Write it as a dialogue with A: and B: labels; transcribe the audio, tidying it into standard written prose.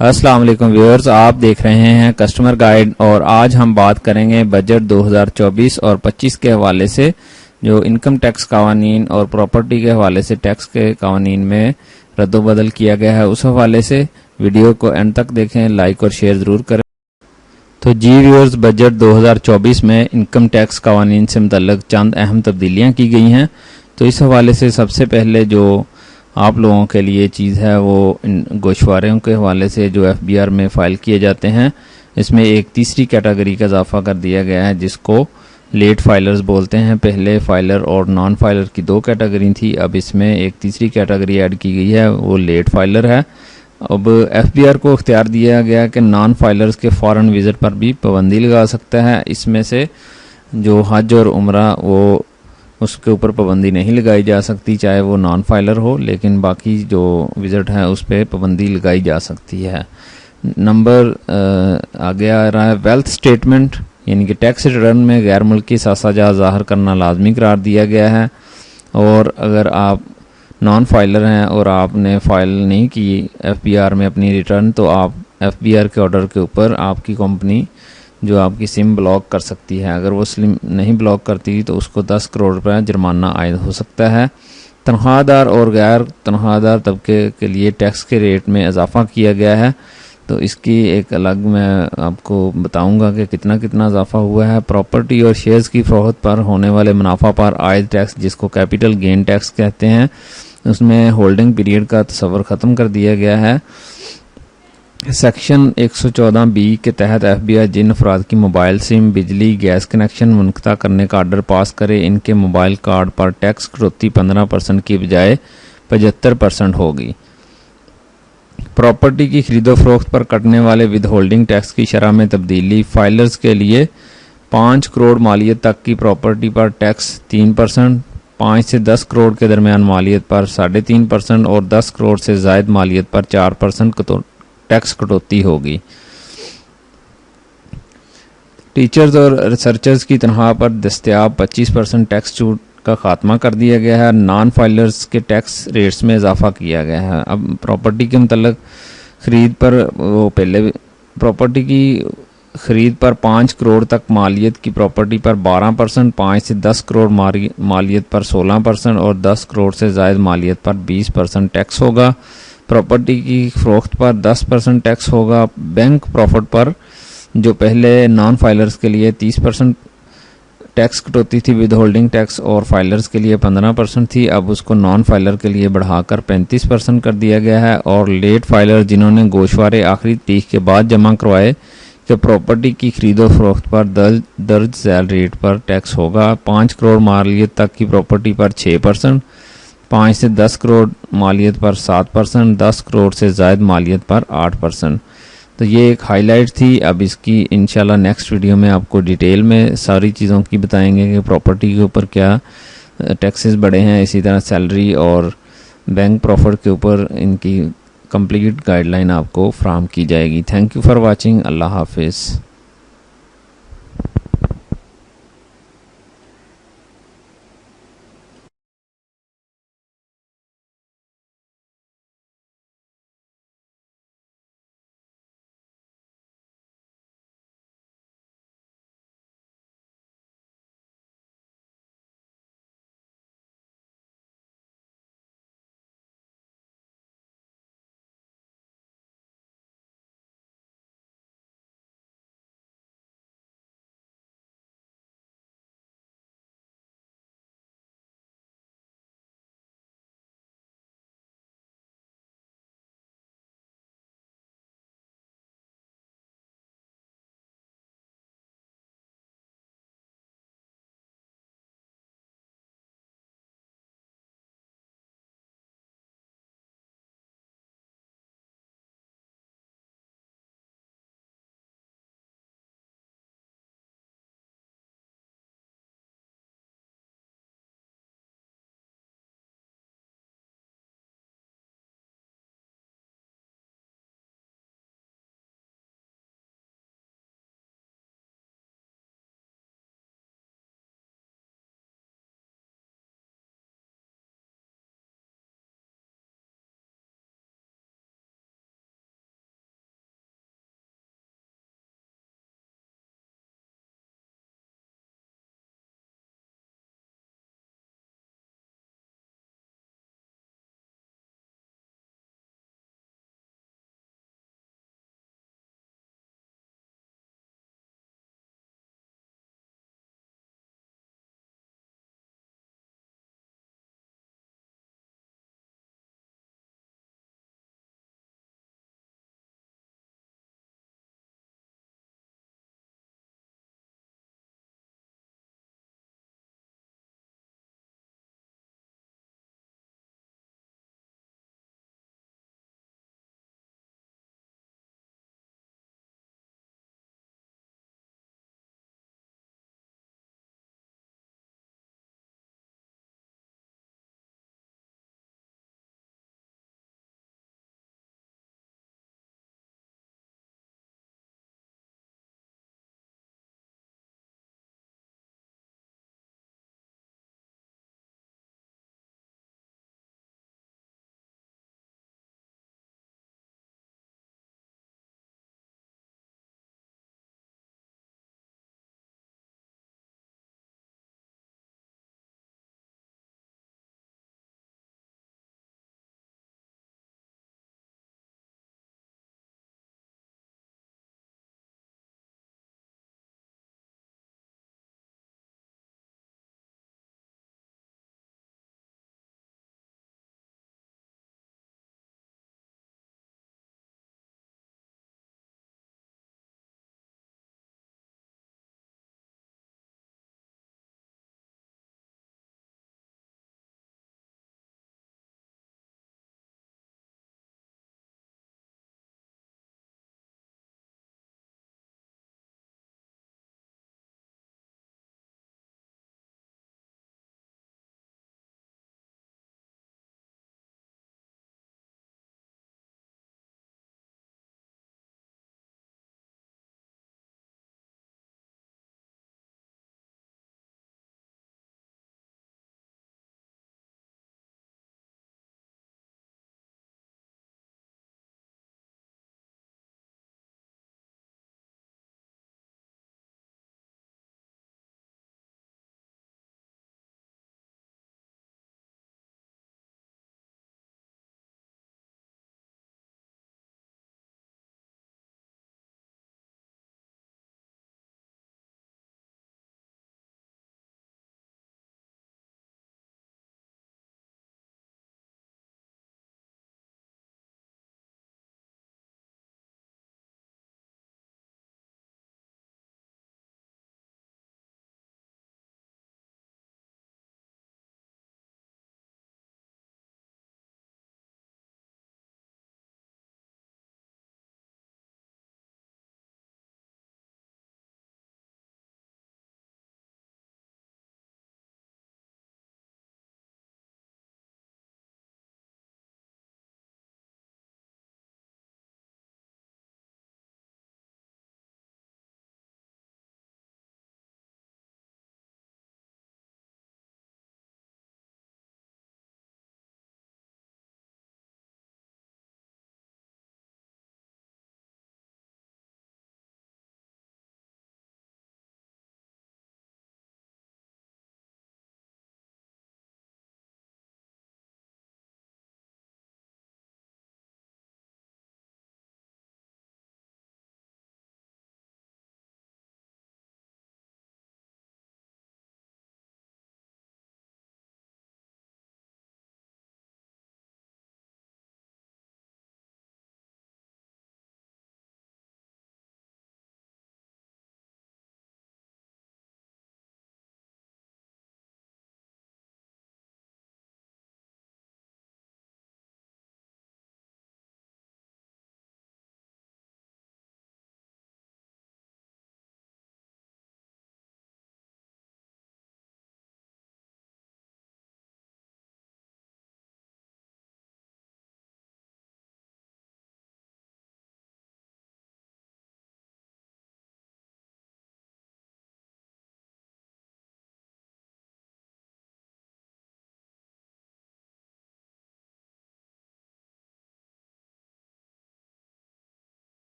A: अस्सलाम वालेकुम व्यूअर्स, आप देख रहे हैं कस्टमर गाइड और आज हम बात करेंगे बजट 2024 और 25 के हवाले से जो इनकम टैक्स कावानीन और प्रॉपर्टी के हवाले से टैक्स के कावानीन में रद्दोबदल किया गया है। उस हवाले से वीडियो को एंड तक देखें, लाइक और शेयर ज़रूर करें। तो जी व्यूअर्स, बजट 2024 में इनकम टैक्स कावानीन से मुतल्लिक चंद अहम तब्दीलियाँ की गई हैं। तो इस हवाले से सबसे पहले जो आप लोगों के लिए चीज़ है वो इन गोशवारों के हवाले से जो FBR में फ़ाइल किए जाते हैं, इसमें एक तीसरी कैटेगरी का इजाफा कर दिया गया है जिसको लेट फाइलर्स बोलते हैं। पहले फाइलर और नॉन फाइलर की दो कैटेगरी थी, अब इसमें एक तीसरी कैटेगरी ऐड की गई है, वो लेट फाइलर है। अब FBR को इख्तियार दिया गया कि नॉन फाइलर्स के फ़ॉरेन विज़िट पर भी पाबंदी लगा सकता है। इसमें से जो हज और उम्रा वो उसके ऊपर पाबंदी नहीं लगाई जा सकती, चाहे वो नॉन फाइलर हो, लेकिन बाकी जो विज़िट है उस पर पाबंदी लगाई जा सकती है। नंबर आगे आ रहा है वेल्थ स्टेटमेंट, यानी कि टैक्स रिटर्न में गैर मुल्की सासाजा ज़ाहिर करना लाजमी करार दिया गया है। और अगर आप नॉन फाइलर हैं और आपने फाइल नहीं की FBR में अपनी रिटर्न, तो आप FBR के ऑर्डर के ऊपर आपकी कंपनी जो आपकी सिम ब्लॉक कर सकती है। अगर वो सिम नहीं ब्लॉक करती तो उसको 10 करोड़ रुपये जुर्माना आयद हो सकता है। तनख्वाहदार और गैर तनख्वाहदार तबके के लिए टैक्स के रेट में इजाफा किया गया है, तो इसकी एक अलग मैं आपको बताऊंगा कि कितना कितना इजाफा हुआ है। प्रॉपर्टी और शेयर्स की फरोख्त पर होने वाले मुनाफा पर आयद टैक्स, जिसको कैपिटल गेन टैक्स कहते हैं, उसमें होल्डिंग पीरियड का तस्वर ख़त्म कर दिया गया है। सेक्शन 114B के तहत FBR जिन अफराद की मोबाइल सिम, बिजली, गैस कनेक्शन मुनक़ता करने का आर्डर पास करे, इनके मोबाइल कार्ड पर टैक्स कटौती 15% की बजाय 75% होगी। प्रॉपर्टी की खरीदो फरोख्त पर कटने वाले विद होल्डिंग टैक्स की शरह में तब्दीली, फाइलर्स के लिए 5 करोड़ मालियत तक की प्रॉपर्टी पर टैक्स 3%, 5 से 10 करोड़ के दरमियान मालियत पर 3.5% और 10 करोड़ से ज़ायद मालियत पर 4% टैक्स कटौती होगी। टीचर्स और रिसर्चर्स की तनख्वाह पर दस्तयाब 25% टैक्स छूट का खात्मा कर दिया गया है। नॉन फाइलर्स के टैक्स रेट्स में इजाफा किया गया है। अब प्रॉपर्टी के मतलब खरीद पर वो पहले प्रॉपर्टी की खरीद पर 5 करोड़ तक मालियत की प्रॉपर्टी पर 12%, 5 से 10 करोड़ मालियत पर 16% और 10 करोड़ से ज़ायद मालियत पर 20% टैक्स होगा। प्रॉपर्टी की फरोख्त पर 10% टैक्स होगा। बैंक प्रॉफिट पर जो पहले नॉन फाइलर्स के लिए 30% टैक्स कटौती थी विद होल्डिंग टैक्स और फाइलर्स के लिए 15% थी, अब उसको नॉन फाइलर के लिए बढ़ाकर 35% कर दिया गया है। और लेट फाइलर जिन्होंने गोशवारे आखिरी तारीख के बाद जमा करवाए कि प्रॉपर्टी की खरीदो फरोख्त पर दर्ज झैल रेट पर टैक्स होगा। 5 करोड़ मालियत तक की प्रॉपर्टी पर 6%, 5 से 10 करोड़ मालियत पर 7%, 10 करोड़ से ज़ायद मालियत पर 8%। तो ये एक हाईलाइट थी। अब इसकी इंशाल्लाह नेक्स्ट वीडियो में आपको डिटेल में सारी चीज़ों की बताएंगे कि प्रॉपर्टी के ऊपर क्या टैक्सेस बढ़े हैं, इसी तरह सैलरी और बैंक प्रॉफिट के ऊपर इनकी कंप्लीट गाइडलाइन आपको फ्राहम की जाएगी। Thank you for watching. अल्लाह हाफिज़।